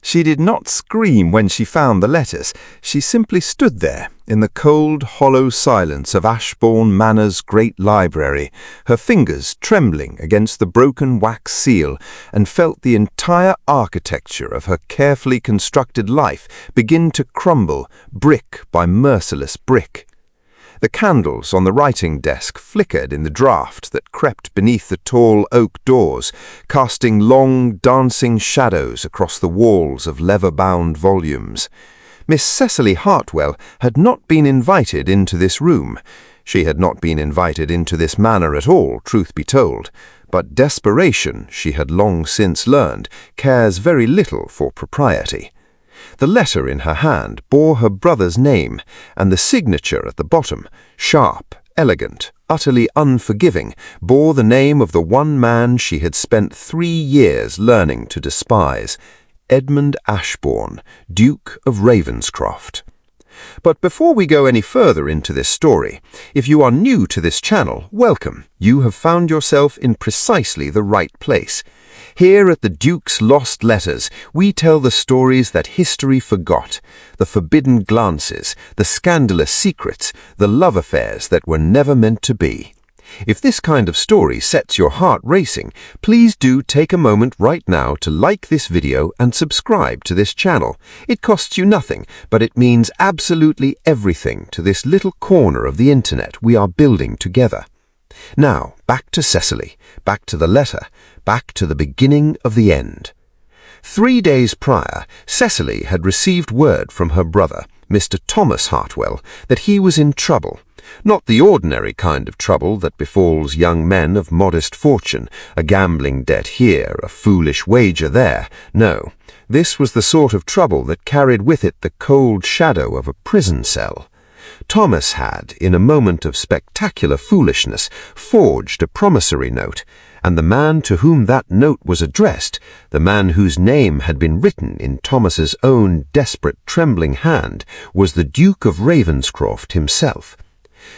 She did not scream when she found the letters. She simply stood there, in the cold, hollow silence of Ashbourne Manor's great library, her fingers trembling against the broken wax seal, and felt the entire architecture of her carefully constructed life begin to crumble, brick by merciless brick. The candles on the writing desk flickered in the draught that crept beneath the tall oak doors, casting long, dancing shadows across the walls of leather-bound volumes. Miss Cecily Hartwell had not been invited into this room. She had not been invited into this manor at all, truth be told. But desperation, she had long since learned, cares very little for propriety. The letter in her hand bore her brother's name, and the signature at the bottom, sharp, elegant, utterly unforgiving, bore the name of the one man she had spent 3 years learning to despise, Edmund Ashbourne, Duke of Ravenscroft. But before we go any further into this story, if you are new to this channel, welcome. You have found yourself in precisely the right place. Here at the Duke's Lost Letters, we tell the stories that history forgot, the forbidden glances, the scandalous secrets, the love affairs that were never meant to be. If this kind of story sets your heart racing, please do take a moment right now to like this video and subscribe to this channel. It costs you nothing, but it means absolutely everything to this little corner of the internet we are building together. Now, back to Cecily, back to the letter, back to the beginning of the end. 3 days prior, Cecily had received word from her brother, Mr. Thomas Hartwell, that he was in trouble. Not the ordinary kind of trouble that befalls young men of modest fortune, a gambling debt here, a foolish wager there. No, this was the sort of trouble that carried with it the cold shadow of a prison cell. Thomas had, in a moment of spectacular foolishness, forged a promissory note, and the man to whom that note was addressed, the man whose name had been written in Thomas's own desperate, trembling hand, was the Duke of Ravenscroft himself.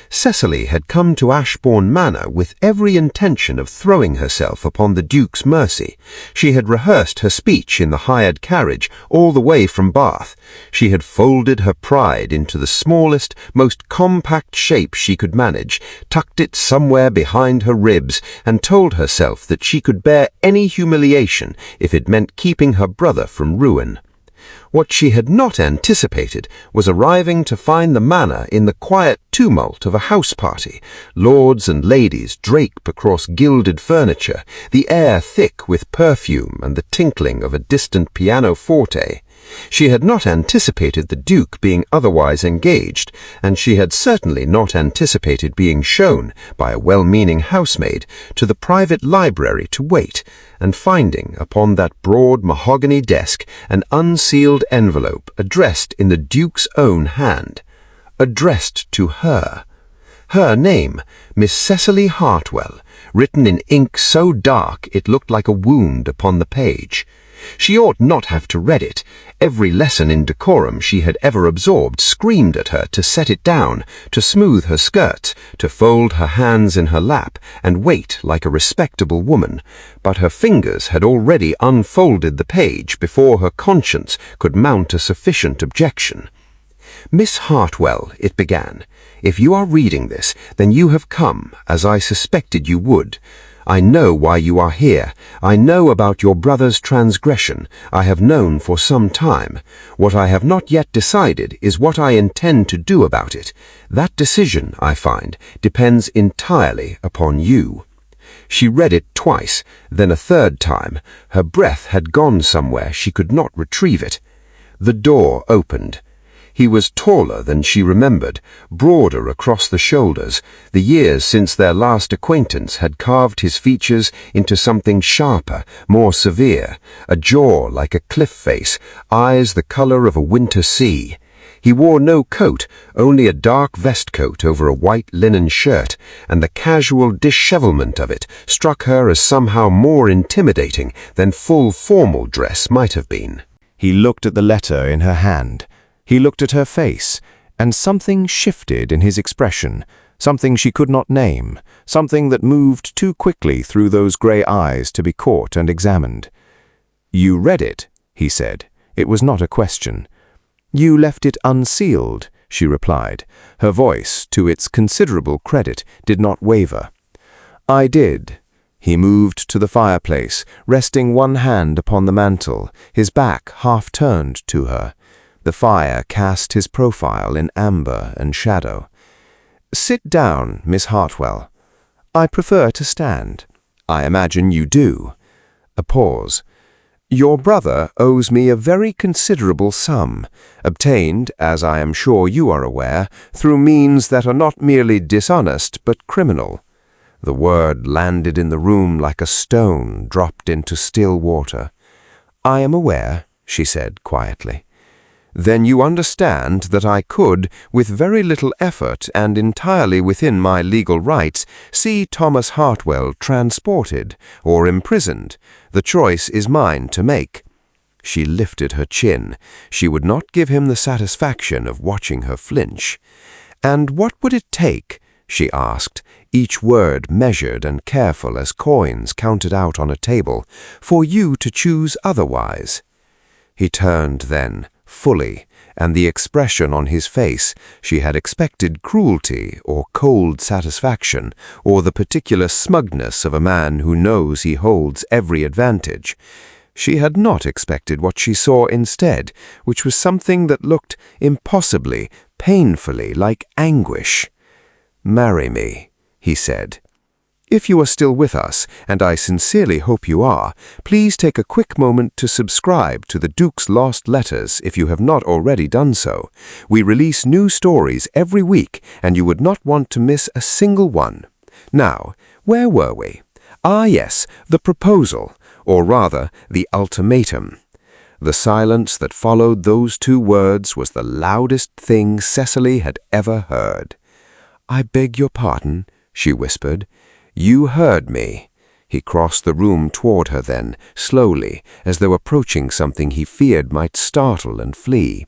Cecily had come to Ashbourne Manor with every intention of throwing herself upon the Duke's mercy. She had rehearsed her speech in the hired carriage all the way from Bath. She had folded her pride into the smallest, most compact shape she could manage, tucked it somewhere behind her ribs, and told herself that she could bear any humiliation if it meant keeping her brother from ruin. What she had not anticipated was arriving to find the manor in the quiet tumult of a house party, lords and ladies drape across gilded furniture, the air thick with perfume and the tinkling of a distant pianoforte. She had not anticipated the Duke being otherwise engaged, and she had certainly not anticipated being shown, by a well-meaning housemaid, to the private library to wait, and finding upon that broad mahogany desk an unsealed envelope addressed in the Duke's own hand. Addressed to her. Her name, Miss Cecily Hartwell, written in ink so dark it looked like a wound upon the page. She ought not have to read it. Every lesson in decorum she had ever absorbed screamed at her to set it down, to smooth her skirts, to fold her hands in her lap, and wait like a respectable woman. But her fingers had already unfolded the page before her conscience could mount a sufficient objection. "Miss Hartwell," it began, "if you are reading this, then you have come, as I suspected you would. I know why you are here. I know about your brother's transgression. I have known for some time. What I have not yet decided is what I intend to do about it. That decision, I find, depends entirely upon you." She read it twice, then a third time. Her breath had gone somewhere. She could not retrieve it. The door opened. He was taller than she remembered, broader across the shoulders. The years since their last acquaintance had carved his features into something sharper, more severe, a jaw like a cliff face, eyes the color of a winter sea. He wore no coat, only a dark vestcoat over a white linen shirt, and the casual dishevelment of it struck her as somehow more intimidating than full formal dress might have been. He looked at the letter in her hand. He looked at her face, and something shifted in his expression, something she could not name, something that moved too quickly through those grey eyes to be caught and examined. "You read it," he said. It was not a question. "You left it unsealed," she replied. Her voice, to its considerable credit, did not waver. "I did." He moved to the fireplace, resting one hand upon the mantel, his back half turned to her. The fire cast his profile in amber and shadow. "Sit down, Miss Hartwell." "I prefer to stand." "I imagine you do." A pause. "Your brother owes me a very considerable sum, obtained, as I am sure you are aware, through means that are not merely dishonest but criminal." The word landed in the room like a stone dropped into still water. "I am aware," she said quietly. "Then you understand that I could, with very little effort and entirely within my legal rights, see Thomas Hartwell transported or imprisoned. The choice is mine to make." She lifted her chin. She would not give him the satisfaction of watching her flinch. "And what would it take," she asked, each word measured and careful as coins counted out on a table, "for you to choose otherwise?" He turned then, fully, and the expression on his face, she had expected cruelty or cold satisfaction, or the particular smugness of a man who knows he holds every advantage. She had not expected what she saw instead, which was something that looked impossibly, painfully like anguish. "Marry me," he said. If you are still with us, and I sincerely hope you are, please take a quick moment to subscribe to the Duke's Lost Letters if you have not already done so. We release new stories every week, and you would not want to miss a single one. Now, where were we? Ah, yes, the proposal, or rather, the ultimatum. The silence that followed those two words was the loudest thing Cecily had ever heard. "I beg your pardon," she whispered. "You heard me." He crossed the room toward her then, slowly, as though approaching something he feared might startle and flee.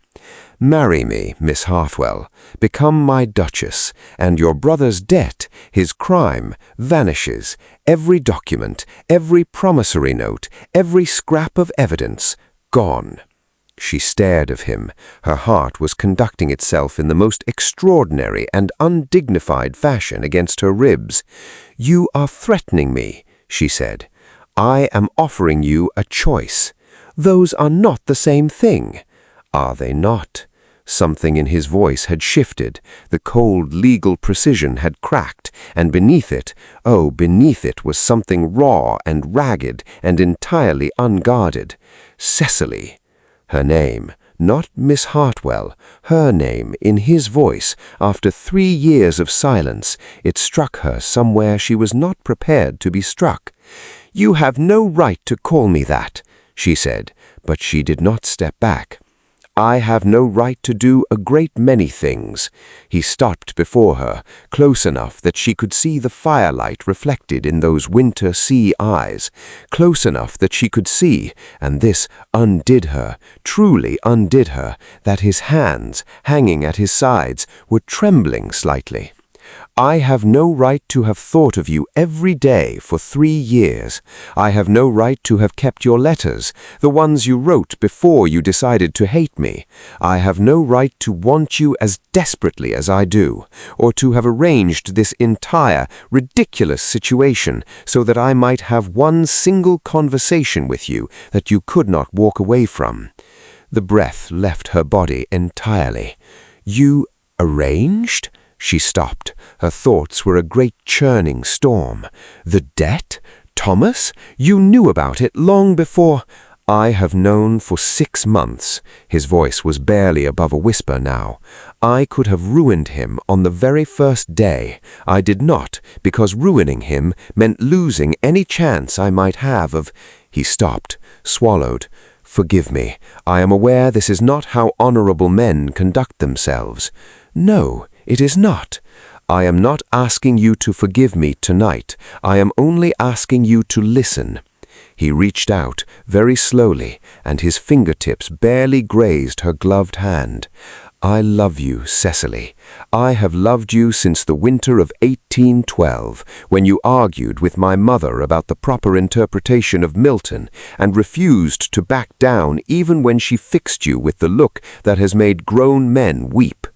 "Marry me, Miss Hartwell. Become my Duchess, and your brother's debt, his crime, vanishes. Every document, every promissory note, every scrap of evidence, gone." She stared at him. Her heart was conducting itself in the most extraordinary and undignified fashion against her ribs. "You are threatening me," she said. "I am offering you a choice. Those are not the same thing." "Are they not?" Something in his voice had shifted. The cold legal precision had cracked, and beneath it, oh, beneath it was something raw and ragged and entirely unguarded. Cecily. Her name, not Miss Hartwell, her name, in his voice, after 3 years of silence, it struck her somewhere she was not prepared to be struck. "You have no right to call me that," she said, but she did not step back. "I have no right to do a great many things." He stopped before her, close enough that she could see the firelight reflected in those winter sea eyes, close enough that she could see, and this undid her, truly undid her, that his hands, hanging at his sides, were trembling slightly. "I have no right to have thought of you every day for 3 years. I have no right to have kept your letters, the ones you wrote before you decided to hate me. I have no right to want you as desperately as I do, or to have arranged this entire, ridiculous situation so that I might have one single conversation with you that you could not walk away from." The breath left her body entirely. "You arranged?" She stopped. Her thoughts were a great churning storm. "The debt? Thomas? You knew about it long before—" "I have known for 6 months." His voice was barely above a whisper now. "I could have ruined him on the very first day. I did not, because ruining him meant losing any chance I might have of—" He stopped, swallowed. "Forgive me. I am aware this is not how honorable men conduct themselves." "No, it is not. I am not asking you to forgive me tonight. I am only asking you to listen." He reached out, very slowly, and his fingertips barely grazed her gloved hand. I love you, Cecily. I have loved you since the winter of 1812, when you argued with my mother about the proper interpretation of Milton and refused to back down even when she fixed you with the look that has made grown men weep.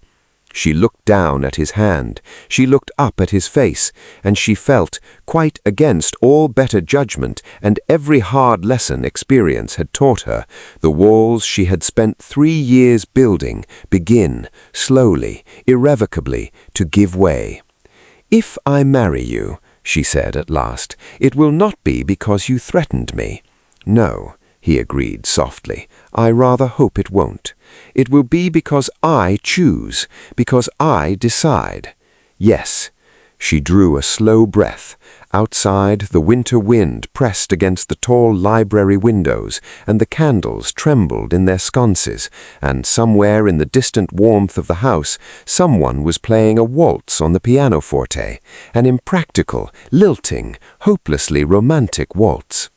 She looked down at his hand, she looked up at his face, and she felt, quite against all better judgment and every hard lesson experience had taught her, the walls she had spent 3 years building begin, slowly, irrevocably, to give way. "If I marry you," she said at last, "it will not be because you threatened me." "No," he agreed softly, "I rather hope it won't. It will be because I choose, because I decide." "Yes." She drew a slow breath. Outside, the winter wind pressed against the tall library windows, and the candles trembled in their sconces, and somewhere in the distant warmth of the house, someone was playing a waltz on the pianoforte, an impractical, lilting, hopelessly romantic waltz.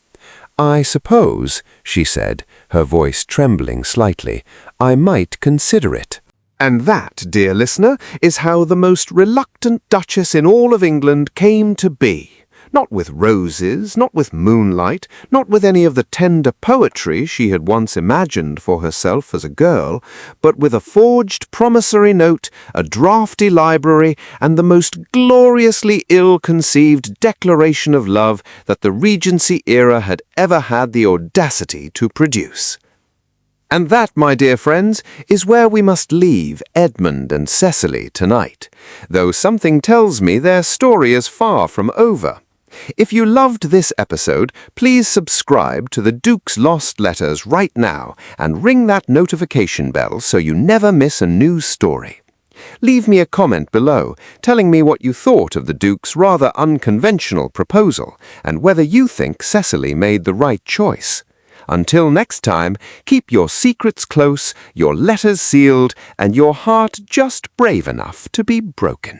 "I suppose," she said, her voice trembling slightly, "I might consider it." And that, dear listener, is how the most reluctant Duchess in all of England came to be. Not with roses, not with moonlight, not with any of the tender poetry she had once imagined for herself as a girl, but with a forged promissory note, a drafty library, and the most gloriously ill-conceived declaration of love that the Regency era had ever had the audacity to produce. And that, my dear friends, is where we must leave Edmund and Cecily tonight, though something tells me their story is far from over. If you loved this episode, please subscribe to the Duke's Lost Letters right now and ring that notification bell so you never miss a new story. Leave me a comment below telling me what you thought of the Duke's rather unconventional proposal and whether you think Cecily made the right choice. Until next time, keep your secrets close, your letters sealed, and your heart just brave enough to be broken.